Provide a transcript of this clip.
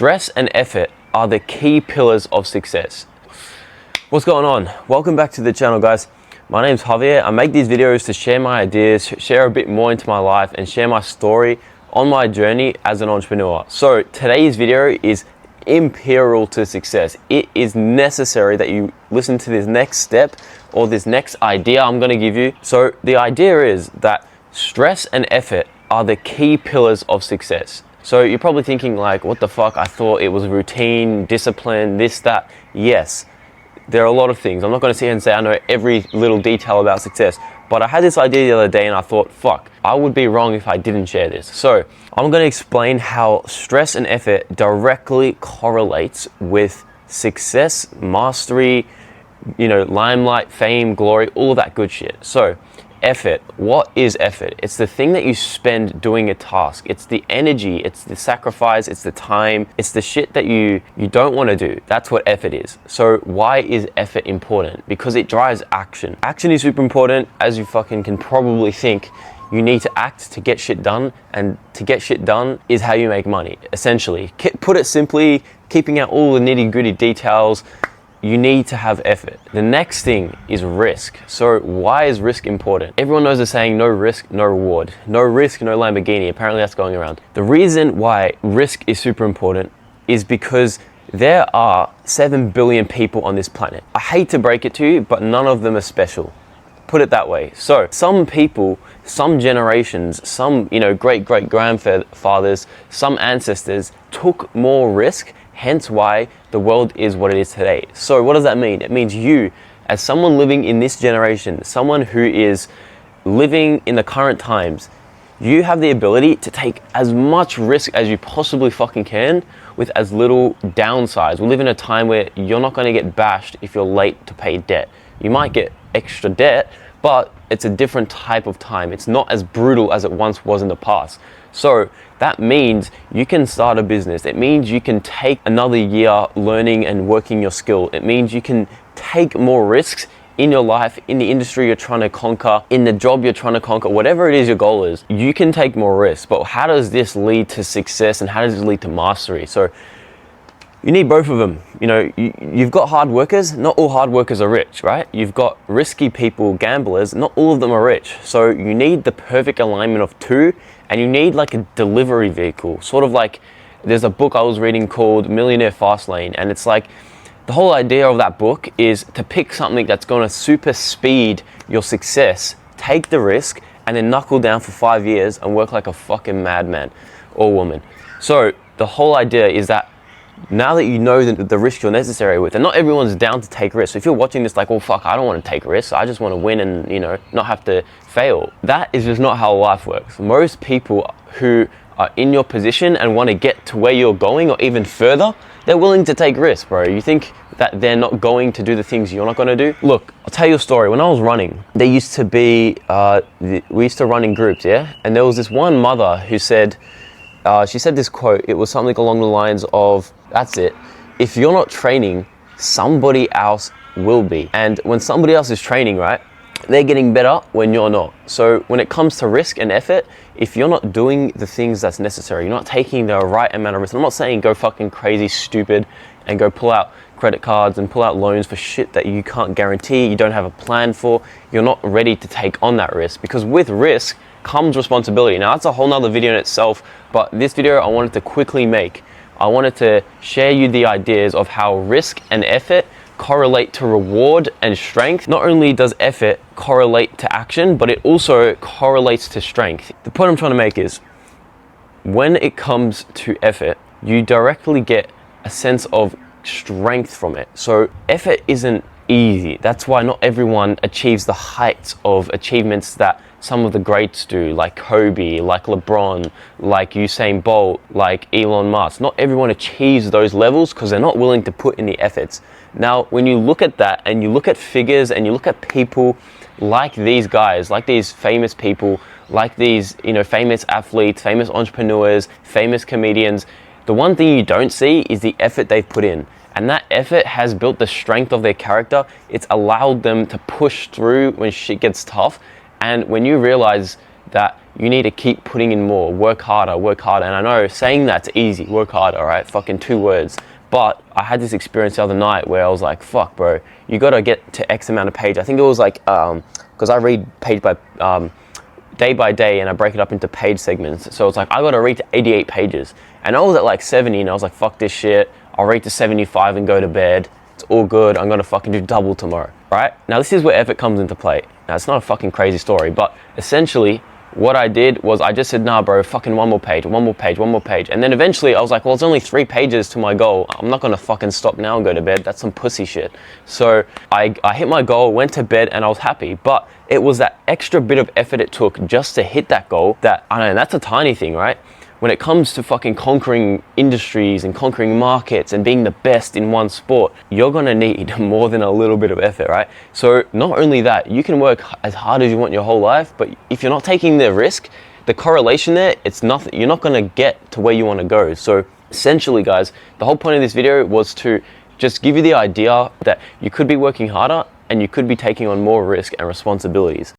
Stress and effort are the key pillars of success. What's going on? Welcome back to the channel, guys. My name's Javier. I make these videos to share my ideas, share a bit more into my life, and share my story on my journey as an entrepreneur. So today's video is imperial to success. It is necessary that you listen to this next step or this next idea I'm going to give you. So the idea is that stress and effort are the key pillars of success. So you're probably thinking like, what the fuck? I thought it was routine, discipline, this, that. Yes, there are a lot of things. I'm not going to sit here and say I know every little detail about success, but I had this idea the other day and I thought, fuck, I would be wrong if I didn't share this. So I'm going to explain how stress and effort directly correlates with success, mastery, limelight, fame, glory, all of that good shit. So effort. What is effort? It's the thing that you spend doing a task. It's the energy, it's the sacrifice, it's the time, it's the shit that you don't want to do. That's what effort is. So why is effort important? Because it drives action. Action is super important. As you fucking can probably think, you need to act to get shit done, and to get shit done is how you make money, essentially. Put it simply, keeping out all the nitty-gritty details, you need to have effort. The next thing is risk. So why is risk important? Everyone knows the saying, no risk, no reward. No risk, no Lamborghini. Apparently that's going around. The reason why risk is super important is because there are 7 billion people on this planet. I hate to break it to you, but none of them are special. Put it that way. So some people, some generations, some great-great-grandfathers, some ancestors took more risk, hence why the world is what it is today. So what does that mean? It means you, as someone living in this generation, someone who is living in the current times, you have the ability to take as much risk as you possibly fucking can with as little downsides. We live in a time where you're not going to get bashed if you're late to pay debt. You might get extra debt, but it's a different type of time. It's not as brutal as it once was in the past. So that means you can start a business. It means you can take another year learning and working your skill. It means you can take more risks in your life, in the industry you're trying to conquer, in the job you're trying to conquer, whatever it is your goal is, you can take more risks. But how does this lead to success and how does it lead to mastery? So you need both of them. You've got hard workers. Not all hard workers are rich, right? You've got risky people, gamblers. Not all of them are rich. So you need the perfect alignment of two, and you need like a delivery vehicle. Sort of like, there's a book I was reading called Millionaire Fastlane, and it's like, the whole idea of that book is to pick something that's going to super speed your success, take the risk, and then knuckle down for 5 years and work like a fucking madman or woman. So the whole idea is that now that you know the risk you're necessary with, and not everyone's down to take risks. So if you're watching this like, oh fuck, I don't want to take risks, I just want to win and not have to fail. That is just not how life works. Most people who are in your position and want to get to where you're going or even further, they're willing to take risks, bro. You think that they're not going to do the things you're not going to do? Look, I'll tell you a story. When I was running, there used to be, we used to run in groups, yeah? And there was this one mother who said, she said this quote. It was something along the lines of, that's it. If you're not training, somebody else will be. And when somebody else is training, right, they're getting better when you're not. So when it comes to risk and effort, if you're not doing the things that's necessary, you're not taking the right amount of risk. I'm not saying go fucking crazy stupid and go pull out credit cards and pull out loans for shit that you can't guarantee, you don't have a plan for, you're not ready to take on that risk. Because with risk comes responsibility. Now that's a whole nother video in itself, but this video I wanted to quickly make. I wanted to share you the ideas of how risk and effort correlate to reward and strength. Not only does effort correlate to action, but it also correlates to strength. The point I'm trying to make is, when it comes to effort, you directly get a sense of strength from it. So effort isn't easy. That's why not everyone achieves the heights of achievements that some of the greats do, like Kobe, like LeBron, like Usain Bolt, like Elon Musk. Not everyone achieves those levels because they're not willing to put in the efforts. Now, when you look at that and you look at figures and you look at people like these guys, like these famous people, like these, famous athletes, famous entrepreneurs, famous comedians, the one thing you don't see is the effort they've put in. And that effort has built the strength of their character. It's allowed them to push through when shit gets tough. And when you realize that you need to keep putting in more, work harder, work harder. And I know saying that's easy, work harder, all right? Fucking 2 words. But I had this experience the other night where I was like, fuck, bro, you got to get to X amount of page. I think it was like, because I read page by, day by day, and I break it up into page segments. So it's like, I got to read to 88 pages. And I was at like 70, and I was like, fuck this shit. I'll read to 75 and go to bed. It's all good. I'm going to fucking do double tomorrow, right? Now, this is where effort comes into play. Now, it's not a fucking crazy story, but essentially, what I did was I just said, nah, bro, fucking one more page. And then eventually I was like, well, it's only 3 pages to my goal. I'm not gonna fucking stop now and go to bed. That's some pussy shit. So I hit my goal, went to bed, and I was happy. But it was that extra bit of effort it took just to hit that goal that, I don't know, that's a tiny thing, right? When it comes to fucking conquering industries and conquering markets and being the best in one sport, you're gonna need more than a little bit of effort, right? So not only that, you can work as hard as you want your whole life, but if you're not taking the risk, the correlation there, it's nothing. You're not gonna get to where you wanna go. So essentially, guys, the whole point of this video was to just give you the idea that you could be working harder and you could be taking on more risk and responsibilities.